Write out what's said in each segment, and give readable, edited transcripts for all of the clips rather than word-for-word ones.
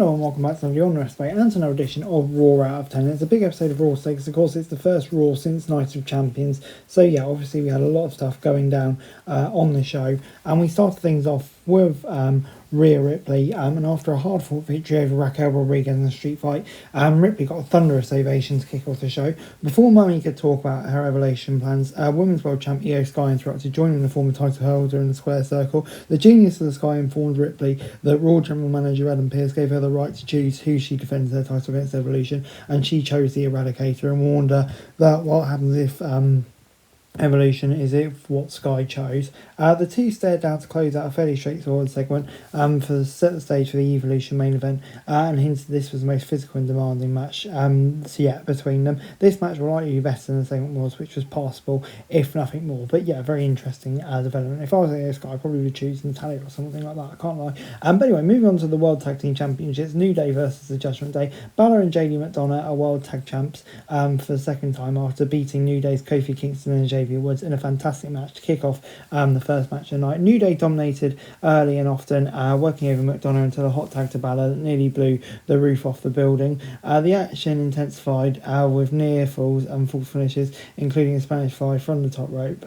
Hello and welcome back to the On Wrestling and to another edition of Raw Out of 10. It's a big episode of Raw Stakes. Of course, it's the first Raw since Night of Champions. So yeah, obviously we had a lot of stuff going down on the show. And we started things off with Rhea Ripley, and after a hard-fought victory over Raquel Rodriguez in a street fight, Ripley got a thunderous ovation to kick off the show. Before Mummy could talk about her revelation plans, Women's World Champ Io Sky interrupted, joining the former title holder in the square circle. The genius of the Sky informed Ripley that Raw General Manager Adam Pearce gave her the right to choose who she defends her title against Evolution, and she chose the Eradicator and warned her that what happens if Evolution is what Sky chose. The two stared down to close out a fairly straightforward segment to set the stage for the Evolution main event, and hinted this was the most physical and demanding match between them. This match will likely be better than the segment was, which was passable, if nothing more. But yeah, very interesting development. If I was at Sky, I probably would choose Natalia or something like that, I can't lie. But anyway, moving on to the World Tag Team Championships, New Day versus the Judgment Day. Balor and JD McDonough are World Tag Champs for the second time after beating New Day's Kofi Kingston and Xavier Woods in a fantastic match to kick off the first match of the night. New Day dominated early and often, working over McDonough until a hot tag to Balor that nearly blew the roof off the building. The action intensified with near falls and false finishes, including a Spanish fly from the top rope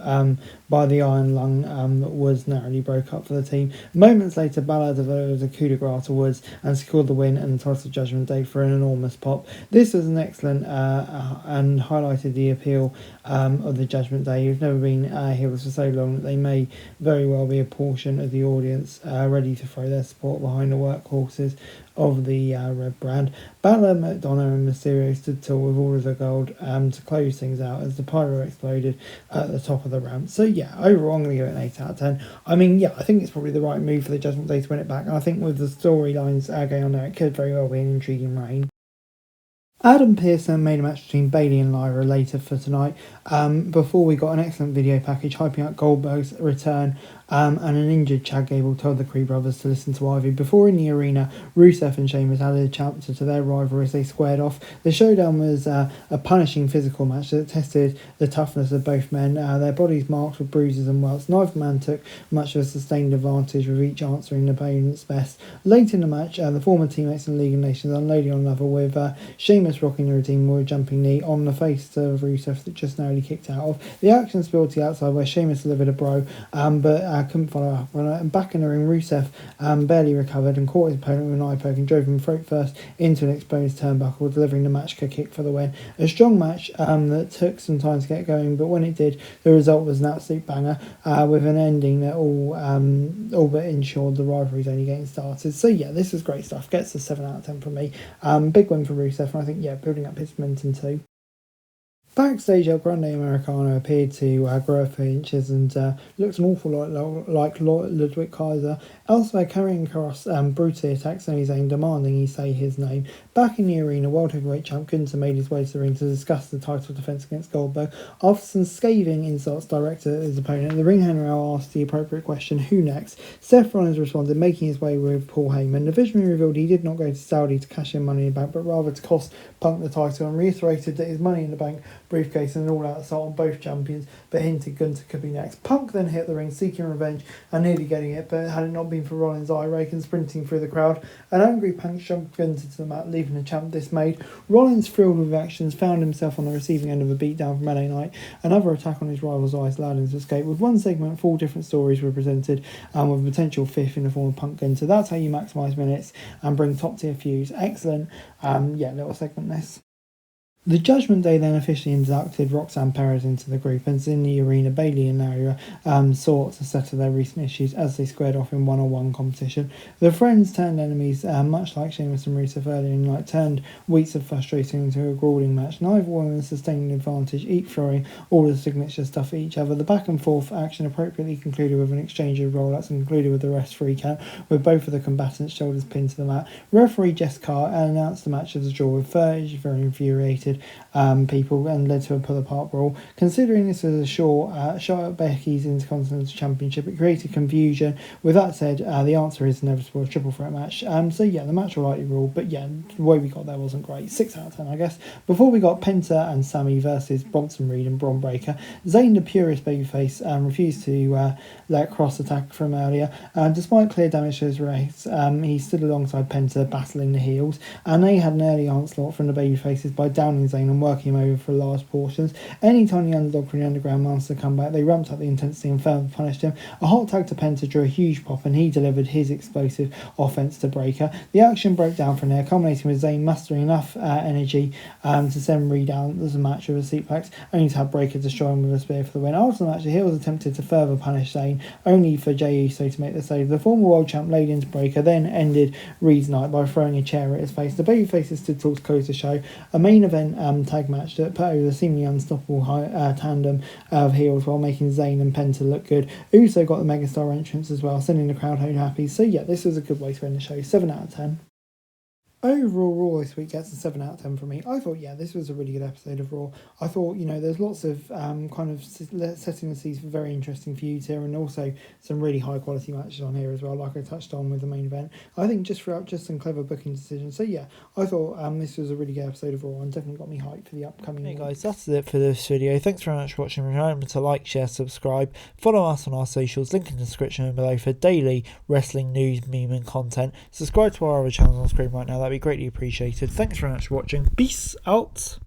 by the Iron Lung that Woods narrowly broke up for the team. Moments later, Balor developed a coup de grace to Woods and secured the win and the title Judgment Day for an enormous pop. This was an excellent and highlighted the appeal of the Judgment Day, who've never been heroes for so long that they may very well be a portion of the audience ready to throw their support behind the workhorses of the Red brand. Balor, McDonough and Mysterio stood tall with all of the gold to close things out as the pyro exploded at the top of the ramp. So yeah, overall I'm going to give it an 8 out of 10. I mean, yeah, I think it's probably the right move for the Judgment Day to win it back, and I think with the storylines going on there, it could very well be an intriguing reign. Adam Pearce made a match between Bayley and Lyra later for tonight, before we got an excellent video package hyping up Goldberg's return, and an injured Chad Gable told the Creed brothers to listen to Ivy. Before in the arena, Rusev and Sheamus added a chapter to their rivalry as they squared off. The showdown was a punishing physical match that tested the toughness of both men, their bodies marked with bruises and welts. Neither man took much of a sustained advantage, with each answering the opponent's best. Late in the match, the former teammates in League of Nations unloading on another, with Sheamus rocking the routine with a jumping knee on the face of Rusev that just narrowly kicked out of. The action spilled to the outside where Sheamus delivered a bro, but couldn't follow up on it. And back in the ring, Rusev barely recovered and caught his opponent with an eye poke and drove him throat first into an exposed turnbuckle, delivering the match kick for the win. A strong match that took some time to get going, but when it did, the result was an absolute banger, with an ending that all but ensured the rivalry's only getting started. So yeah, this is great stuff. Gets a 7 out of 10 from me. Big win for Rusev, and I think, yeah, building up his momentum too. Backstage, El Grande Americano appeared to grow a few inches and looked an awful lot like Ludwig Kaiser. Elsewhere, carrying across brutally attacks Sami Zayn, demanding he say his name. Back in the arena, World Heavyweight Champ Gunther made his way to the ring to discuss the title defence against Goldberg. After some scathing insults directed at his opponent, the ring general asked the appropriate question, who next? Seth Rollins responded, making his way with Paul Heyman. The Visionary revealed he did not go to Saudi to cash in Money in the Bank, but rather to cost Punk the title, and reiterated that his Money in the Bank briefcase and an all-out assault on both champions, but hinted Gunther could be next. Punk then hit the ring, seeking revenge and nearly getting it, but had it not been for Rollins' eye rake and sprinting through the crowd, an angry Punk shoved Gunther to the mat, leaving the champ dismayed. Rollins, thrilled with actions, found himself on the receiving end of a beatdown from LA Knight. Another attack on his rival's eyes allowed him to escape. With one segment, 4 different stories were presented, with a potential 5th in the form of Punk Gunther. That's how you maximise minutes and bring top-tier feuds. Excellent, little segment this. The Judgment Day then officially inducted Roxanne Perez into the group, and in the arena, Bayley and Lyra sought to settle their recent issues as they squared off in one-on-one competition. The friends turned enemies, much like Sheamus and Rusev earlier in the night, turned weeks of frustration into a grueling match. Neither woman sustained an advantage, each throwing all the signature stuff at each other. The back and forth action appropriately concluded with an exchange of roll-ups and concluded with the rest free count, with both of the combatants' shoulders pinned to the mat. Referee Jess Carr announced the match as a draw, with further infuriated distracted people and led to a pull apart brawl. Considering this was a short shot at Becky's Intercontinental Championship, it created confusion. With that said, the answer is inevitable, a triple threat match. So yeah, the match will likely rule, but yeah, the way we got there wasn't great. 6 out of 10, I guess. Before we got Penta and Sammy versus Bronson Reed and Bron Breakker. Zayn, the purist babyface, refused to let Cross attack from earlier. Despite clear damage to his wrist, he stood alongside Penta battling the heels, and they had an early onslaught from the babyfaces by downing Zayn and working him over for large portions. Anytime the underdog from the Underground managed to come back, they ramped up the intensity and further punished him. A hot tag to Penta drew a huge pop, and he delivered his explosive offense to Breakker. The action broke down from there, culminating with Zayn mustering enough energy to send Reed out as a match with a suplex, only to have Breakker destroy him with a spear for the win. After the match, the heels attempted to further punish Zayn, only for Jey Uso to make the save. The former world champ laid into Breakker, then ended Reed's night by throwing a chair at his face. The babyfaces stood tall to close the show. A main event tag match that put over the seemingly unstoppable tandem of heels while making Zayn and Penta look good. Uso got the megastar entrance as well, sending the crowd home happy. So yeah, this was a good way to end the show. 7 out of 10. Overall, Raw this week gets a 7 out of 10 from me. I thought, yeah, this was a really good episode of Raw. I thought, there's lots of kind of setting the seeds for very interesting feuds here, and also some really high quality matches on here as well, like I touched on with the main event. I think just some clever booking decisions. So yeah, I thought this was a really good episode of Raw and definitely got me hyped for the upcoming Hey guys, that's it for this video. Thanks very much for watching. Remember to like, share, subscribe, follow us on our socials, link in the description below for daily wrestling news, meme and content. Subscribe to our other channels on screen right now, that'd be greatly appreciated. Thanks very much for watching. Peace out.